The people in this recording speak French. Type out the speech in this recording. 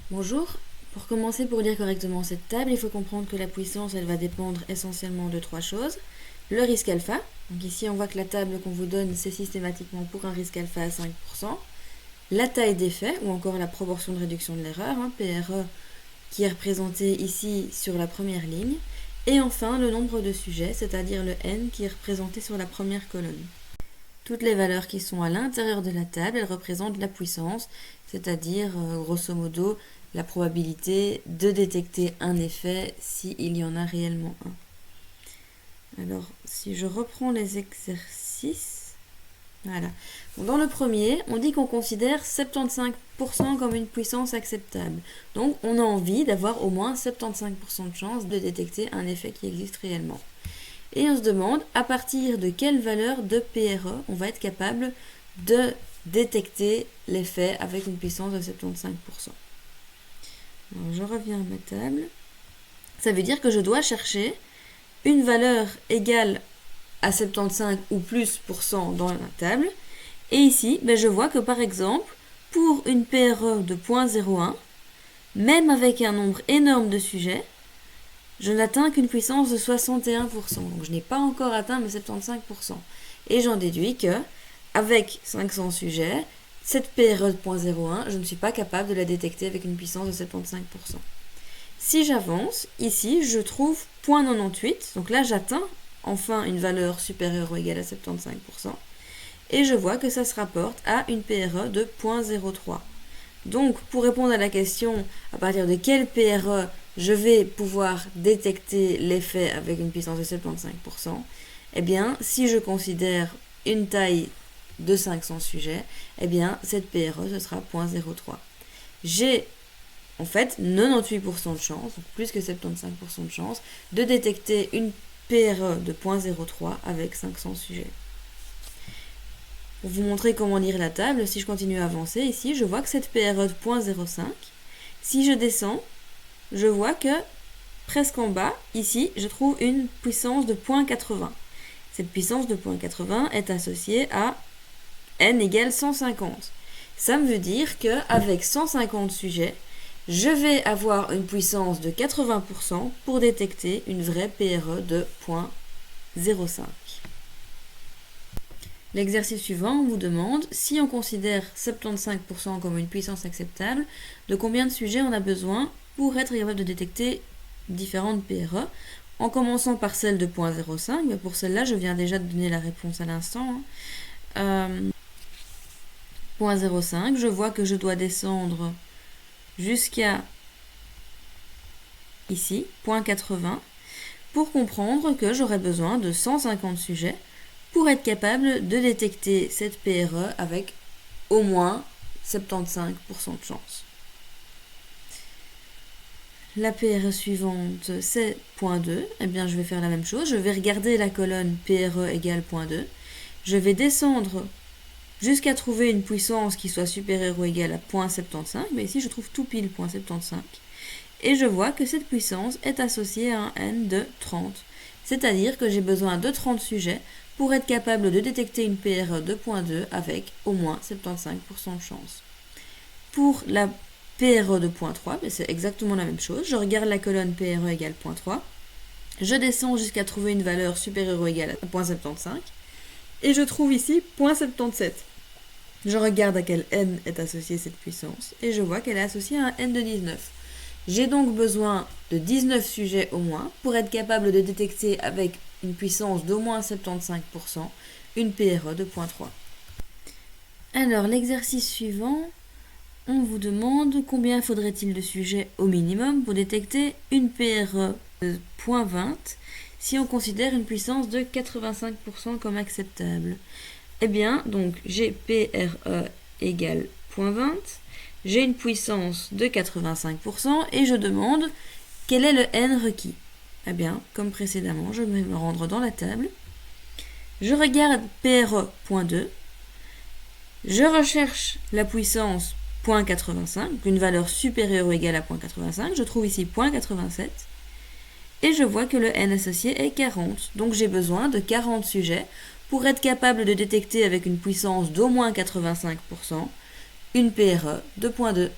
Bonjour, pour commencer, pour lire correctement cette table, il faut comprendre que la puissance, elle va dépendre essentiellement de trois choses. Le risque alpha, donc ici on voit que la table qu'on vous donne, c'est systématiquement pour un risque alpha à 5%. La taille des faits, ou encore la proportion de réduction de l'erreur, PRE, qui est représenté ici sur la première ligne. Et enfin, le nombre de sujets, c'est-à-dire le n, qui est représenté sur la première colonne. Toutes les valeurs qui sont à l'intérieur de la table, elles représentent la puissance, c'est-à-dire, grosso modo, la probabilité de détecter un effet s'il y en a réellement un. Alors, si je reprends les exercices, voilà. Dans le premier, on dit qu'on considère 75% comme une puissance acceptable. Donc, on a envie d'avoir au moins 75% de chance de détecter un effet qui existe réellement. Et on se demande à partir de quelle valeur de PRE on va être capable de détecter l'effet avec une puissance de 75%. Alors je reviens à ma table. Ça veut dire que je dois chercher une valeur égale à 75 ou plus % dans la table. Et ici, je vois que par exemple, pour une PRE de 0.01, même avec un nombre énorme de sujets, je n'atteins qu'une puissance de 61%. Donc je n'ai pas encore atteint mes 75%. Et j'en déduis que, avec 500 sujets, cette PRE de 0.01, je ne suis pas capable de la détecter avec une puissance de 75%. Si j'avance, ici, je trouve 0.98. Donc là, j'atteins enfin une valeur supérieure ou égale à 75%. Et je vois que ça se rapporte à une PRE de 0.03. Donc, pour répondre à la question à partir de quelle PRE je vais pouvoir détecter l'effet avec une puissance de 75%, eh bien, si je considère une taille de 500 sujets, eh bien, cette PRE, ce sera 0.03. J'ai en fait 98% de chance, donc plus que 75% de chance, de détecter une PRE de 0.03 avec 500 sujets. Pour vous montrer comment lire la table, si je continue à avancer ici, je vois que cette PRE de 0.05, si je descends, je vois que presque en bas, ici, je trouve une puissance de 0.80. Cette puissance de 0.80 est associée à n égale 150. Ça me veut dire qu'avec 150 sujets, je vais avoir une puissance de 80% pour détecter une vraie PRE de 0.05. L'exercice suivant, on vous demande, si on considère 75% comme une puissance acceptable, de combien de sujets on a besoin pour être capable de détecter différentes PRE, en commençant par celle de 0.05, mais pour celle-là, je viens déjà de donner la réponse à l'instant. 0.05, je vois que je dois descendre jusqu'à ici, 0.80, pour comprendre que j'aurai besoin de 150 sujets pour être capable de détecter cette PRE avec au moins 75% de chance. La PRE suivante, c'est 0.2. Eh bien, je vais faire la même chose. Je vais regarder la colonne PRE égale 0.2. Je vais descendre jusqu'à trouver une puissance qui soit supérieure ou égale à 0.75. Mais ici, je trouve tout pile 0.75. Et je vois que cette puissance est associée à un n de 30. C'est-à-dire que j'ai besoin de 30 sujets pour être capable de détecter une PRE de 0.2 avec au moins 75% de chance. Pour la PRE de 0.3, c'est exactement la même chose. Je regarde la colonne PRE égale 0.3. Je descends jusqu'à trouver une valeur supérieure ou égale à 0.75. Et je trouve ici 0.77. Je regarde à quel n est associée cette puissance. Et je vois qu'elle est associée à un n de 19. J'ai donc besoin de 19 sujets au moins pour être capable de détecter avec une puissance d'au moins 75% une PRE de 0.3. Alors, l'exercice suivant, on vous demande combien faudrait-il de sujets au minimum pour détecter une PRE de 0.20 si on considère une puissance de 85% comme acceptable. Eh bien, donc, j'ai PRE égale 0.20, j'ai une puissance de 85% et je demande quel est le n requis. Eh bien, comme précédemment, je vais me rendre dans la table. Je regarde PRE.2. Je recherche la puissance 0.85, une valeur supérieure ou égale à 0.85. Je trouve ici 0.87. Et je vois que le n associé est 40. Donc j'ai besoin de 40 sujets pour être capable de détecter avec une puissance d'au moins 85% une PRE de 0.2.